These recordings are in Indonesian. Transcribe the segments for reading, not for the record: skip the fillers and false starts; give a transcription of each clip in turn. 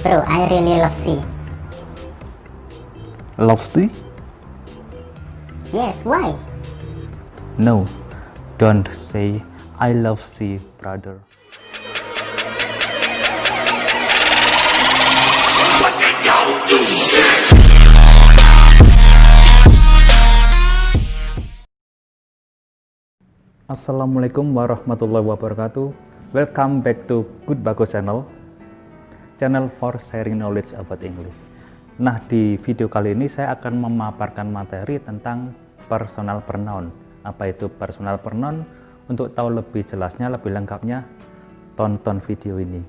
Bro, I really love sea. Love sea? Yes, why? No, don't say I love sea, brother. Assalamualaikum warahmatullahi wabarakatuh. Welcome back to Good Bagus Channel for sharing knowledge about English. Nah, di video kali ini saya akan memaparkan materi tentang personal pronoun. Apa itu personal pronoun? Untuk tahu lebih jelasnya, lebih lengkapnya, tonton video ini.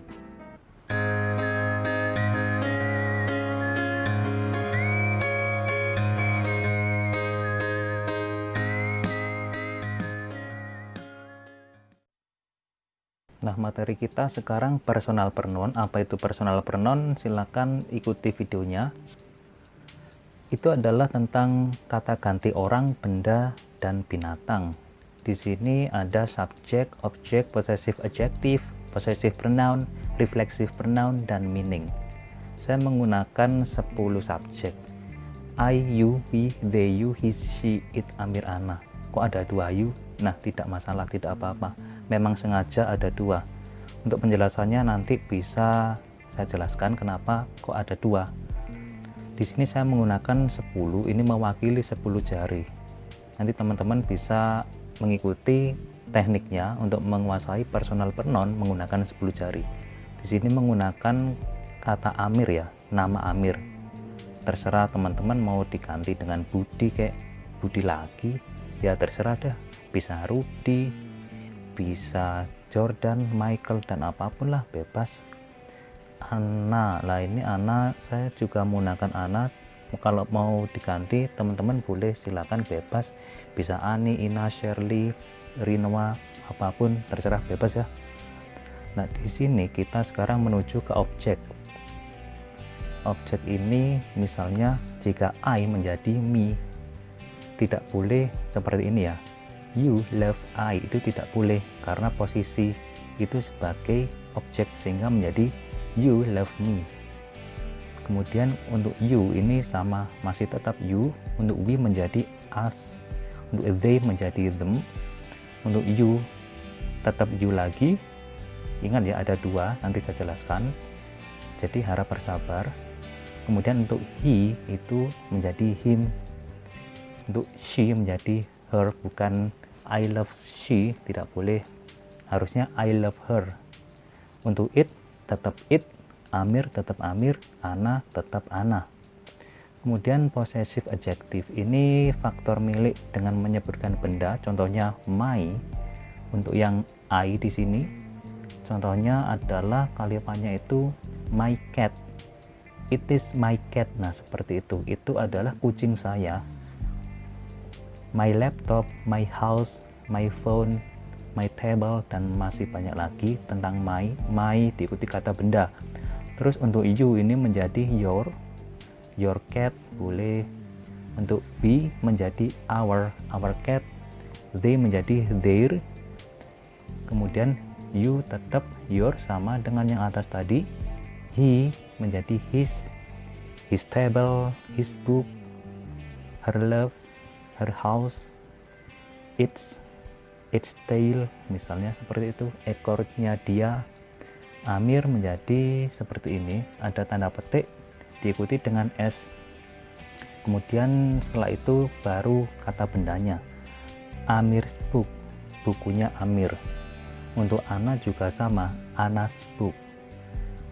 Nah, materi kita sekarang personal pronoun. Apa itu personal pronoun? Silakan ikuti videonya. Itu adalah tentang kata ganti orang, benda, dan binatang. Di sini ada subject, object, possessive adjective, possessive pronoun, reflexive pronoun, dan meaning. Saya menggunakan 10 subjek. I, you, we, they, you, he, she, it, Amir, Ana. Kok ada 2 you? Nah, tidak masalah, tidak apa-apa. Memang sengaja ada 2. Untuk penjelasannya nanti bisa saya jelaskan kenapa kok ada 2. Di sini saya menggunakan 10, ini mewakili 10 jari. Nanti teman-teman bisa mengikuti tekniknya untuk menguasai personal pronoun menggunakan 10 jari. Di sini menggunakan kata Amir ya, nama Amir. Terserah teman-teman mau diganti dengan Budi kayak Budi lagi, ya terserah dah. Bisa Rudi, bisa Jordan, Michael, dan apapun lah, bebas. Ana, lah ini Ana, saya juga menggunakan Ana. Kalau mau diganti teman-teman boleh, silakan, bebas. Bisa Ani, Ina, Shirley, Rinwa, apapun terserah, bebas ya. Nah, di sini kita sekarang menuju ke objek. Objek ini misalnya jika I menjadi me, tidak boleh seperti ini ya. You love I, itu tidak boleh karena posisi itu sebagai objek sehingga menjadi you love me. Kemudian untuk you ini sama, masih tetap you. Untuk we menjadi us, untuk they menjadi them. Untuk you tetap you lagi. Ingat ya, ada 2, nanti saya jelaskan, jadi harap bersabar. Kemudian untuk he itu menjadi him, untuk she menjadi her, bukan I love she, tidak boleh, harusnya I love her. Untuk it tetap it, Amir tetap Amir, Ana tetap Ana. Kemudian possessive adjective ini faktor milik dengan menyebutkan benda, contohnya my. Untuk yang I di sini contohnya adalah kalimatnya itu my cat, it is my cat. Nah, seperti itu adalah kucing saya. My laptop, my house, my phone, my table, dan masih banyak lagi tentang my diikuti kata benda. Terus untuk you ini menjadi your cat boleh. Untuk we menjadi our cat, they menjadi their. Kemudian you tetap your, sama dengan yang atas tadi. He menjadi his table, his book, her love, her house, its tail, misalnya seperti itu, ekornya dia. Amir menjadi seperti ini, ada tanda petik diikuti dengan S. Kemudian setelah itu baru kata bendanya. Amir's book, bukunya Amir. Untuk Ana juga sama, Ana's book.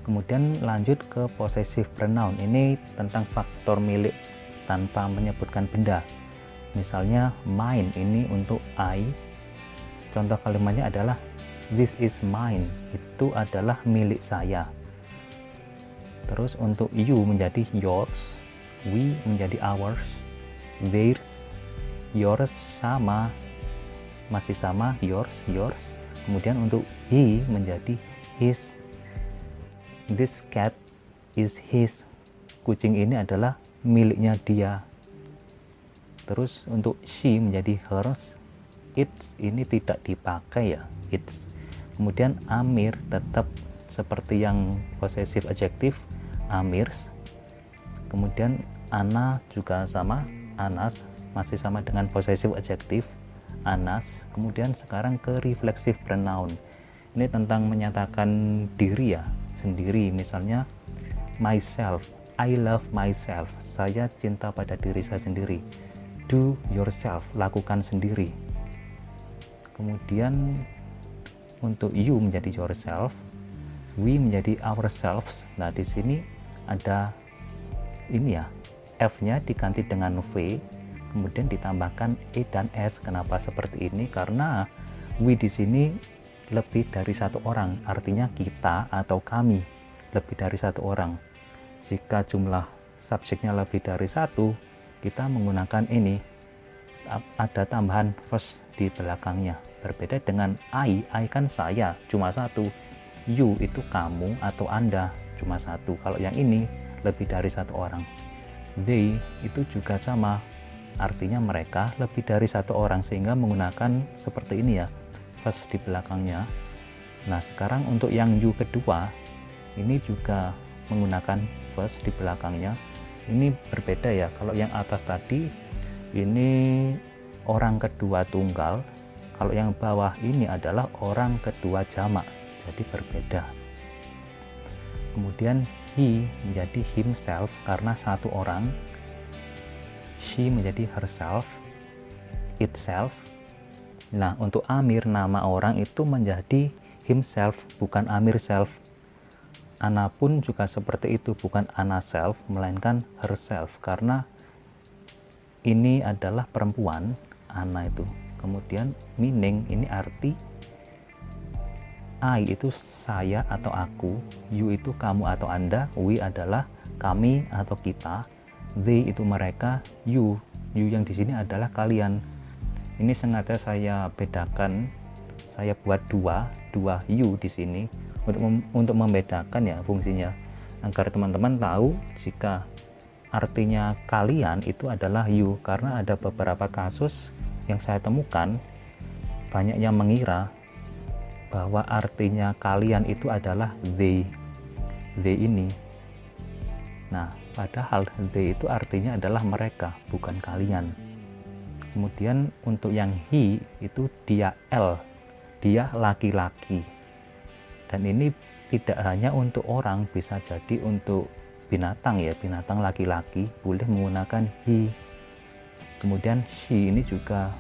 Kemudian lanjut ke possessive pronoun, ini tentang faktor milik tanpa menyebutkan benda. Misalnya mine ini untuk I, contoh kalimatnya adalah this is mine, itu adalah milik saya. Terus untuk you menjadi yours, we menjadi ours, theirs, yours sama, masih sama, yours. Kemudian untuk he menjadi his, this cat is his, kucing ini adalah miliknya dia. Terus untuk she menjadi hers, its ini tidak dipakai ya, its. Kemudian Amir tetap seperti yang possessive adjective, Amirs. Kemudian Ana juga sama, Anas, masih sama dengan possessive adjective, Anas. Kemudian sekarang ke reflexive pronoun. Ini tentang menyatakan diri ya, sendiri. Misalnya myself, I love myself, saya cinta pada diri saya sendiri. Do yourself, lakukan sendiri. Kemudian untuk you menjadi yourself, we menjadi ourselves. Nah, di sini ada ini ya, F-nya diganti dengan V, kemudian ditambahkan E dan S. Kenapa seperti ini? Karena we di sini lebih dari satu orang, artinya kita atau kami lebih dari satu orang. Jika jumlah subjeknya lebih dari satu, kita menggunakan ini, ada tambahan first di belakangnya. Berbeda dengan I kan saya, cuma satu. You itu kamu atau Anda, cuma satu. Kalau yang ini lebih dari satu orang. They itu juga sama, artinya mereka lebih dari satu orang, sehingga menggunakan seperti ini ya, first di belakangnya. Nah, sekarang untuk yang you kedua, ini juga menggunakan first di belakangnya. Ini berbeda ya, kalau yang atas tadi ini orang kedua tunggal, kalau yang bawah ini adalah orang kedua jamak, jadi berbeda. Kemudian he menjadi himself karena satu orang, she menjadi herself, itself. Nah, untuk Amir, nama orang itu menjadi himself, bukan Amir self. Ana pun juga seperti itu, bukan Ana self, melainkan herself, karena ini adalah perempuan, Ana itu. Kemudian meaning, ini arti. I itu saya atau aku, you itu kamu atau Anda, we adalah kami atau kita, they itu mereka, you yang di sini adalah kalian. Ini sengaja saya bedakan, saya buat dua you di sini untuk membedakan ya fungsinya, agar teman-teman tahu jika artinya kalian itu adalah you. Karena ada beberapa kasus yang saya temukan, banyak yang mengira bahwa artinya kalian itu adalah they ini. Nah, padahal they itu artinya adalah mereka, bukan kalian. Kemudian untuk yang he itu dia L, dia laki-laki. Dan ini tidak hanya untuk orang, bisa jadi untuk binatang ya, binatang laki-laki boleh menggunakan he. Kemudian she ini juga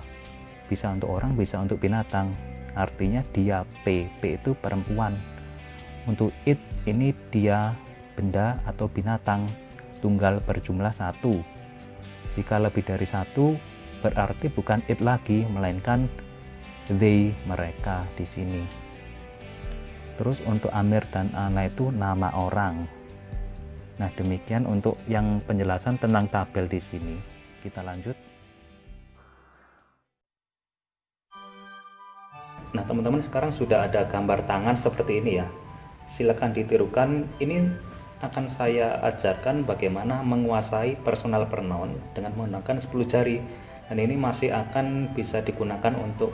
bisa untuk orang, bisa untuk binatang, artinya dia P itu perempuan. Untuk it ini dia benda atau binatang tunggal berjumlah satu. Jika lebih dari satu berarti bukan it lagi, melainkan they, mereka di sini. Terus untuk Amir dan Ana itu nama orang. Nah, demikian untuk yang penjelasan tentang tabel di sini. Kita lanjut. Nah, teman-teman, sekarang sudah ada gambar tangan seperti ini ya. Silakan ditirukan. Ini akan saya ajarkan bagaimana menguasai personal pronoun dengan menggunakan 10 jari. Dan ini masih akan bisa digunakan untuk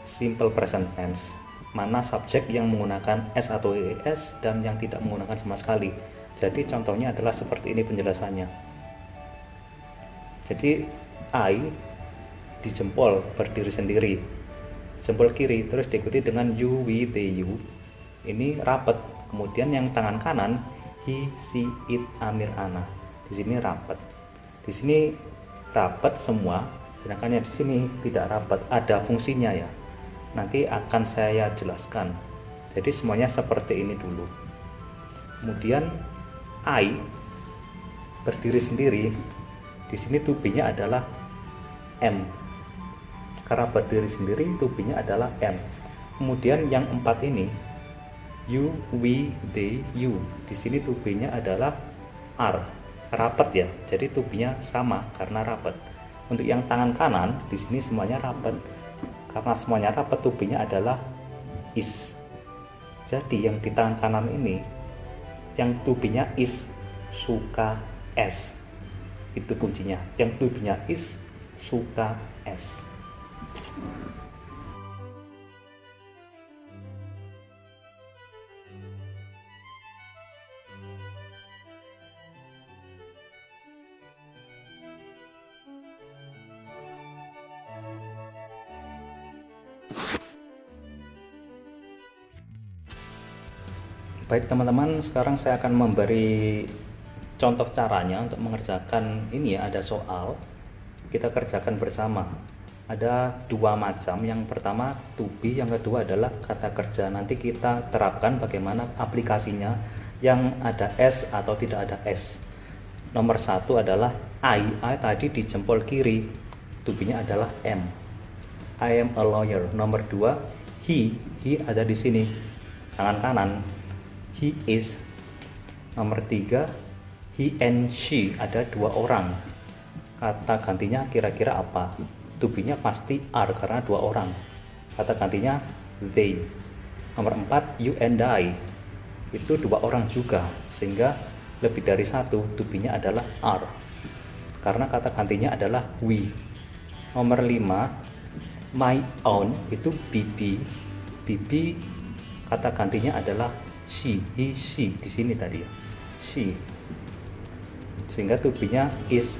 simple present tense. Mana subjek yang menggunakan s atau es dan yang tidak menggunakan sama sekali. Jadi contohnya adalah seperti ini penjelasannya. Jadi I di jempol berdiri sendiri, jempol kiri terus diikuti dengan you, we, they, you, ini rapat. Kemudian yang tangan kanan he, she, it, Amir, Ana, di sini rapat. Di sini rapat semua, sedangkan yang di sini tidak rapat, ada fungsinya ya, nanti akan saya jelaskan. Jadi semuanya seperti ini dulu. Kemudian I berdiri sendiri, di sini to be-nya adalah M, karena berdiri sendiri to be-nya adalah M. Kemudian yang 4 ini you, we, they, you, di sini to be-nya adalah R, rapat ya, jadi to be-nya sama karena rapat. Untuk yang tangan kanan di sini semuanya rapat, karena semuanya rapat to be-nya adalah is. Jadi yang di tangan kanan ini yang to be-nya is, suka, s, itu kuncinya. Yang to be-nya is, suka, s. Baik teman-teman, sekarang saya akan memberi contoh caranya untuk mengerjakan ini ya, ada soal. Kita kerjakan bersama. Ada dua macam, yang pertama to be, yang kedua adalah kata kerja. Nanti kita terapkan bagaimana aplikasinya yang ada S atau tidak ada S. Nomor satu adalah I tadi di jempol kiri, to be-nya adalah am. I am a lawyer. Nomor dua, he ada di sini, tangan kanan. He is. Nomor tiga, he and she, ada dua orang. Kata gantinya kira-kira apa? To be-nya pasti are karena dua orang. Kata gantinya they. Nomor empat, you and I, itu dua orang juga, sehingga lebih dari satu. To be-nya adalah are karena kata gantinya adalah we. Nomor lima, my own, itu BB. BB kata gantinya adalah she, he, she di sini tadi ya, she. Sehingga to be-nya is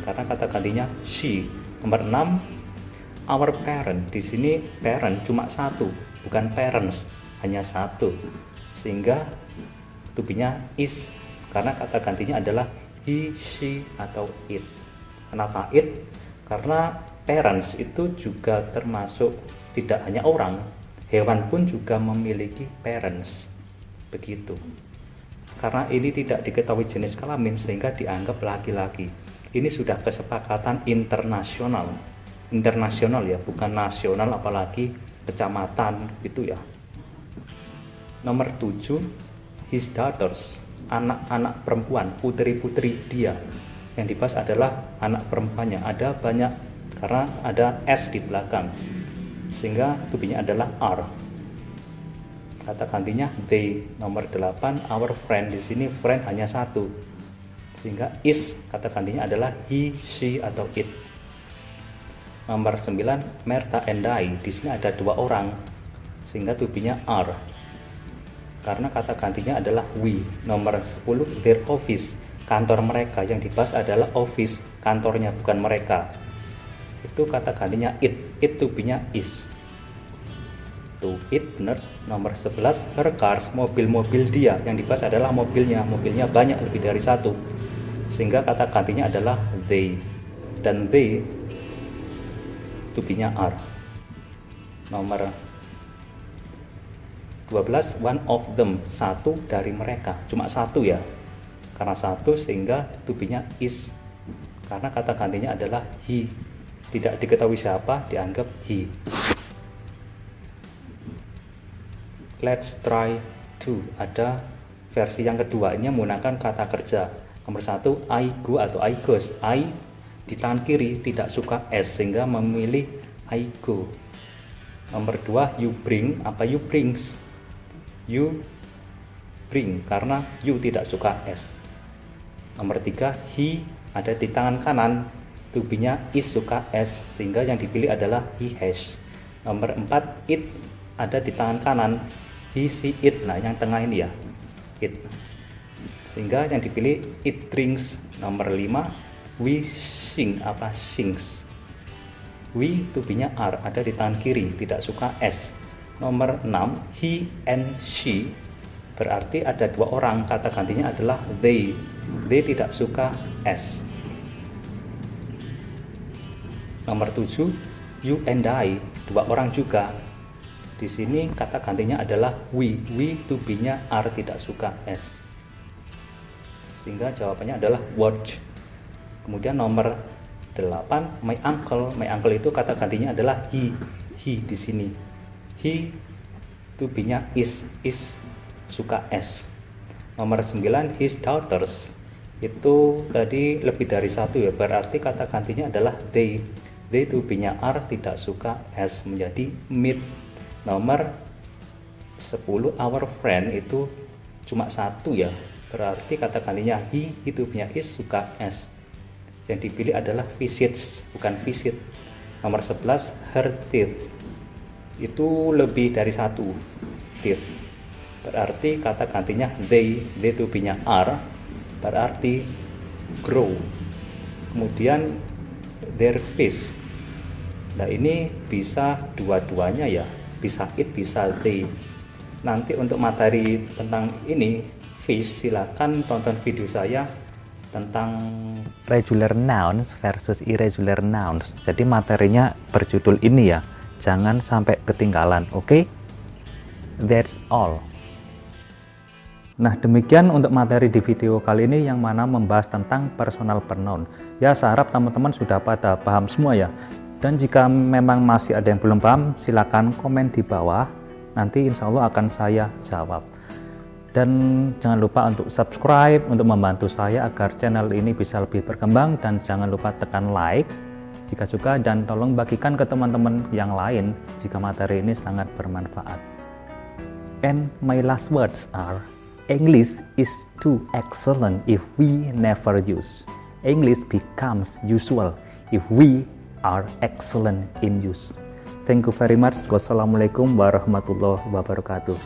karena kata gantinya she. Nomor 6, our parent. Di sini parent cuma satu, bukan parents, hanya satu. Sehingga to be-nya is karena kata gantinya adalah he, she atau it. Kenapa it? Karena parents itu juga termasuk tidak hanya orang, hewan pun juga memiliki parents. Begitu. Karena ini tidak diketahui jenis kelamin sehingga dianggap laki-laki. Ini sudah kesepakatan internasional ya, bukan nasional, apalagi kecamatan gitu ya. Nomor 7, his daughters, anak-anak perempuan, putri-putri dia. Yang dibahas adalah anak perempuannya. Ada banyak karena ada S di belakang, sehingga to be-nya adalah are. Kata gantinya they. Nomor 8, our friend. Di sini friend hanya satu, sehingga is kata gantinya adalah he, she atau it. Nomor 9, Merta and I. Di sini ada dua orang, sehingga to be-nya are karena kata gantinya adalah we. Nomor 10, their office, kantor mereka. Yang dibahas adalah office, kantornya, bukan mereka. Itu kata gantinya it to be-nya is. To it, benar. Nomor 11, her cars, mobil-mobil dia. Yang dibahas adalah mobilnya banyak, lebih dari satu, sehingga kata gantinya adalah they. Dan they to be-nya are. Nomor 12, one of them, satu dari mereka, cuma satu ya, karena satu sehingga to be-nya is karena kata gantinya adalah he, tidak diketahui siapa, dianggap he. Let's try to, ada versi yang kedua, ini menggunakan kata kerja. Nomor 1, I go atau I goes. I di tangan kiri tidak suka S sehingga memilih I go. Nomor 2, you bring apa you brings. You bring karena you tidak suka S. Nomor 3, he ada di tangan kanan, to be-nya is suka S sehingga yang dipilih adalah he has. Nomor 4, it ada di tangan kanan, he, she, it. Nah, yang tengah ini ya, it. Sehingga yang dipilih it drinks. Nomor 5, we sing apa sings. We to be-nya are ada di tangan kiri, tidak suka S. Nomor 6, he and she berarti ada dua orang, kata gantinya adalah they. They tidak suka S. Nomor 7, you and I, dua orang juga. Di sini kata gantinya adalah we. We to be-nya are tidak suka S. Sehingga jawabannya adalah watch. Kemudian nomor 8, my uncle. My uncle itu kata gantinya adalah he. He di sini. He to be-nya is suka S. Nomor 9, his daughters. Itu tadi lebih dari satu ya, berarti kata gantinya adalah they. They to be-nya are tidak suka S, menjadi meet. Nomor 10, our friend, itu cuma satu ya, berarti kata gantinya he itu punya is suka S. Yang dipilih adalah visits, bukan visit. Nomor 11, her teeth, itu lebih dari satu, teeth, berarti kata gantinya they to be-nya are, berarti grow. Kemudian their fish, nah ini bisa dua-duanya ya, bisa it bisa they. nanti untuk materi tentang ini fish, silakan tonton video saya tentang regular nouns versus irregular nouns. Jadi materinya berjudul ini ya, jangan sampai ketinggalan. Oke? That's all. Nah, demikian untuk materi di video kali ini yang mana membahas tentang personal pronoun. Ya, saya harap teman-teman sudah pada paham semua ya. Dan jika memang masih ada yang belum paham, silakan komen di bawah. Nanti insya Allah akan saya jawab. Dan jangan lupa untuk subscribe untuk membantu saya agar channel ini bisa lebih berkembang. Dan jangan lupa tekan like jika suka, dan tolong bagikan ke teman-teman yang lain jika materi ini sangat bermanfaat. And my last words are, English is too excellent if we never use. English becomes usual if we are excellent in use. Thank you very much. Wassalamualaikum warahmatullahi wabarakatuh.